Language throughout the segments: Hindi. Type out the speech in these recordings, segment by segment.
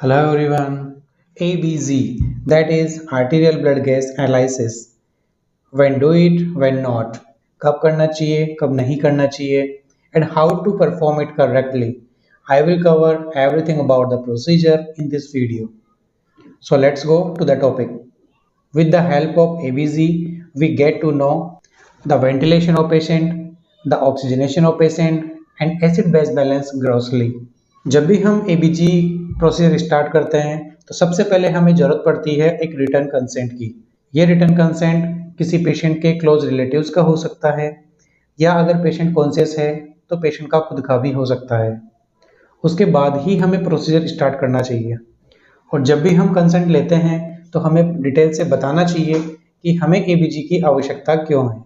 Hello everyone. ABZ, that is arterial blood gas analysis. When do it, when not. कब करना चाहिए, कब नहीं करना चाहिए, and how to perform it correctly. I will cover everything about the procedure in this video. So let's go to the topic. With the help of ABZ, we get to know the ventilation of patient, the oxygenation of patient, and acid-base balance grossly. जब भी हम एबीजी प्रोसीजर स्टार्ट करते हैं तो सबसे पहले हमें ज़रूरत पड़ती है एक रिटर्न कंसेंट की। ये रिटर्न कंसेंट किसी पेशेंट के क्लोज रिलेटिव्स का हो सकता है या अगर पेशेंट कॉन्शियस है तो पेशेंट का खुद का भी हो सकता है। उसके बाद ही हमें प्रोसीजर स्टार्ट करना चाहिए और जब भी हम कंसेंट लेते हैं तो हमें डिटेल से बताना चाहिए कि हमें एबीजी की आवश्यकता क्यों है,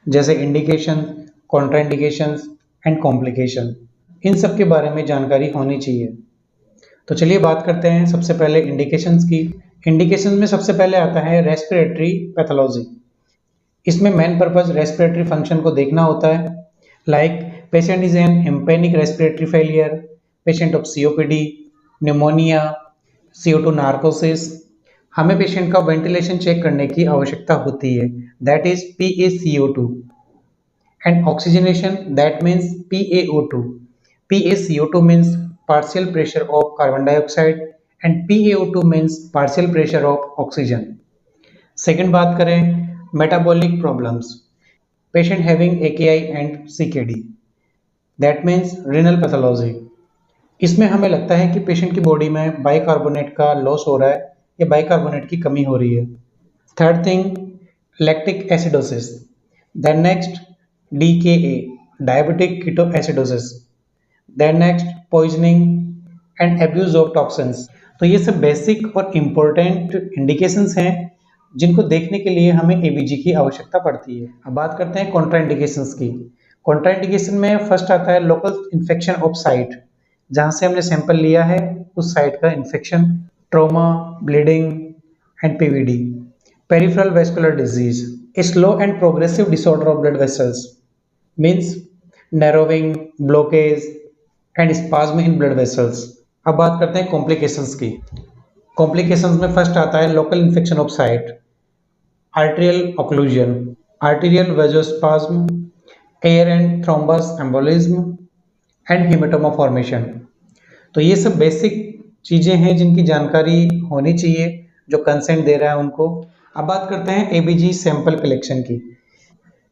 जैसे इंडिकेशन, कॉन्ट्राइंडिकेशंस एंड कॉम्प्लिकेशन, इन सब के बारे में जानकारी होनी चाहिए। तो चलिए बात करते हैं सबसे पहले इंडिकेशंस की। इंडिकेशंस में सबसे पहले आता है रेस्पिरेटरी पैथोलॉजी। इसमें मेन पर्पस रेस्पिरेटरी फंक्शन को देखना होता है, like patient is an impending respiratory failure, patient of COPD, pneumonia, CO2 narcosis. हमें पेशेंट का वेंटिलेशन चेक करने की आवश्यकता होती है, that is PaCO2, and oxygenation, that means PaO2। PaCO2 means partial pressure of carbon dioxide and PaO2 means partial pressure of oxygen. Second बात करें metabolic problems, patient having AKI and CKD, that means renal pathology. इसमें हमें लगता है कि पेशेंट की बॉडी में बाइकार्बोनेट का लॉस हो रहा है या बाइकार्बोनेट की कमी हो रही है। Third thing lactic acidosis, then next DKA, diabetic keto acidosis, then next poisoning and abuse of toxins. तो ये सब बेसिक और इम्पोर्टेंट इंडिकेशंस हैं जिनको देखने के लिए हमें एबीजी की आवश्यकता पड़ती है। अब बात करते हैं कॉन्ट्राइंडिकेशंस की। कॉन्ट्राइंडिकेशन में फर्स्ट आता है लोकल इन्फेक्शन ऑफ साइट, जहाँ से हमने सैंपल लिया है उस साइट का infection, trauma, bleeding and PVD। Peripheral vascular disease, a slow and progressive disorder of blood vessels, means narrowing, blockage and spasm in blood vessels. अब बात करते हैं कॉम्प्लिकेशंस की। कॉम्प्लिकेशंस में फर्स्ट आता है local infection of site, arterial occlusion, arterial vasospasm, air and thrombus embolism and haematoma formation. तो ये सब बेसिक चीज़ें हैं जिनकी जानकारी होनी चाहिए जो कंसेंट दे रहा है उनको। अब बात करते हैं एबीजी सैंपल कलेक्शन की।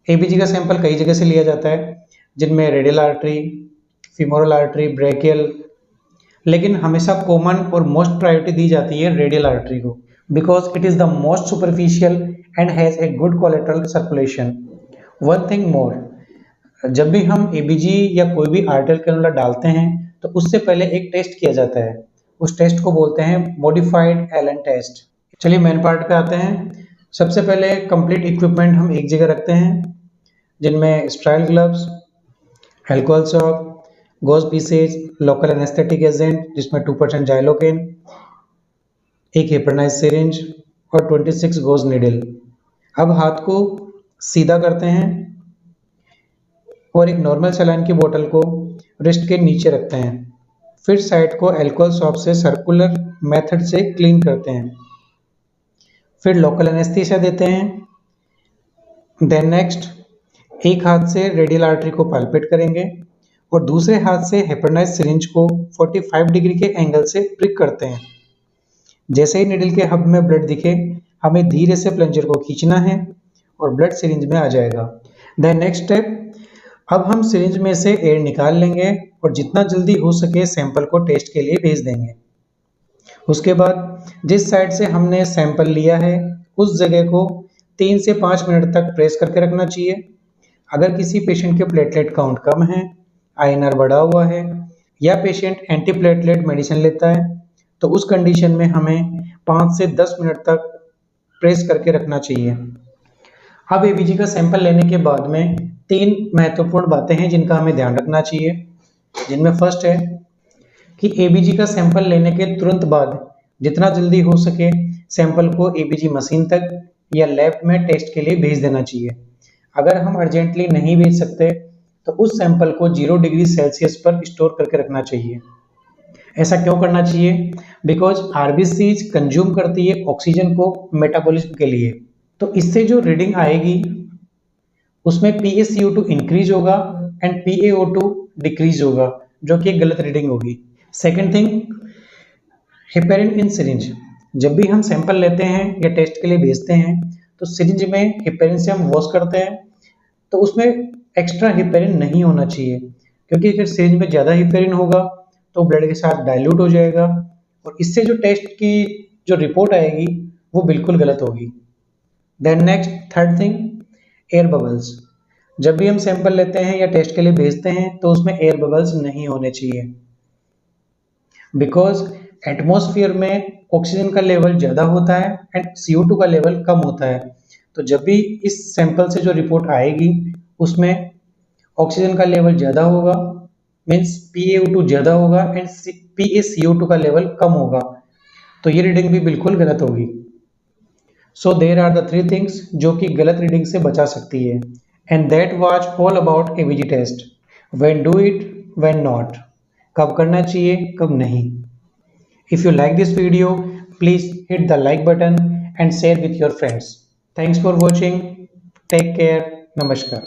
एबीजी का सैंपल कई जगह से लिया जाता है, जिनमें radial artery, femoral artery, brachial, लेकिन हमेशा कॉमन और मोस्ट प्रायोरिटी दी जाती है रेडियल आर्टरी को, because it is the most superficial and has a good collateral circulation. One thing more, जब भी हम एबीजी या कोई भी आर्टेरियल कैनुला डालते हैं तो उससे पहले एक टेस्ट किया जाता है, उस टेस्ट को बोलते हैं मॉडिफाइड एलन टेस्ट। चलिए मेन पार्ट पे आते हैं। सबसे पहले कंप्लीट इक्विपमेंट हम एक जगह रखते हैं, जिनमें sterile gloves, alcohol soap, gauze pieces, local anaesthetic agent जिसमें 2% जाइलोकेन, एक हेपरनाइज सिरिंज और 26 गॉज नीडल। अब हाथ को सीधा करते हैं और एक नॉर्मल सलाइन की बोतल को रिस्ट के नीचे रखते हैं, फिर साइड को अल्कोहल सॉप से सर्कुलर मेथड से क्लीन करते हैं, फिर लोकल एनेस्थीसिया देते हैं। देन नेक्स्ट एक हाथ से रेडियल आर्टरी को पाल्पेट करेंगे और दूसरे हाथ से हेपरनाइज सिरिंज को 45 डिग्री के एंगल से प्रिक करते हैं। जैसे ही निडल के हब में ब्लड दिखे, हमें धीरे से प्लंजर को खींचना है और ब्लड सिरिंज में आ जाएगा। देन नेक्स्ट स्टेप, अब हम सिरिंज में से एयर निकाल लेंगे और जितना जल्दी हो सके सैंपल को टेस्ट के लिए भेज देंगे। उसके बाद जिस साइड से हमने सैंपल लिया है उस जगह को 3 से 5 मिनट तक प्रेस करके रखना चाहिए। अगर किसी पेशेंट के प्लेटलेट काउंट कम है, INR बढ़ा हुआ है या पेशेंट एंटीप्लेटलेट मेडिसिन लेता है तो उस कंडीशन में हमें 5 से 10 मिनट तक प्रेस करके रखना चाहिए। अब एबीजी का सैंपल लेने के बाद में 3 महत्वपूर्ण बातें हैं जिनका हमें ध्यान रखना चाहिए, जिनमें फर्स्ट है कि एबीजी का सैंपल लेने के तुरंत बाद जितना जल्दी हो सके सैंपल को एबीजी मशीन तक या लैब में टेस्ट के लिए भेज देना चाहिए। अगर हम अर्जेंटली नहीं भेज सकते तो उस सैंपल को 0 डिग्री सेल्सियस पर स्टोर करके रखना चाहिए। ऐसा क्यों करना चाहिए? बिकॉज आरबीसीज कंज्यूम करती है ऑक्सीजन को मेटाबॉलिज्म के लिए। तो इससे जो रीडिंग आएगी उसमें PaCO2 इंक्रीज होगा एंड PaO2 डिक्रीज होगा, जो कि एक गलत रीडिंग होगी। सेकेंड थिंग, हेपेरिन इन सिरिंज। जब भी हम सैंपल लेते हैं या टेस्ट के लिए भेजते हैं तो सिरिंज में हेपेरिन से हम वॉश करते हैं, तो उसमें एक्स्ट्रा हेपेरिन नहीं होना चाहिए, क्योंकि अगर सिरिंज में ज़्यादा हेपेरिन होगा तो ब्लड के साथ डाइल्यूट हो जाएगा और इससे जो टेस्ट की जो रिपोर्ट आएगी वो बिल्कुल गलत होगी। Then next, third thing, air bubbles. जब भी हम सैंपल लेते हैं या टेस्ट के लिए भेजते हैं तो उसमें एयर बबल्स नहीं होने चाहिए, बिकॉज एटमॉस्फेयर में ऑक्सीजन का लेवल ज़्यादा होता है एंड CO2 का लेवल कम होता है। तो जब भी इस सैंपल से जो रिपोर्ट आएगी उसमें ऑक्सीजन का लेवल ज़्यादा होगा, मीन्स PaO2 ज़्यादा होगा एंड PaCO2 का लेवल कम होगा, तो ये रीडिंग भी बिल्कुल गलत होगी। So there are the three things जो कि गलत रीडिंग से बचा सकती है, and that was all about ABG test. When do it, when not, कब करना चाहिए कब नहीं। If you like this video, please hit the like button and share with your friends. Thanks for watching. Take care. Namaskar.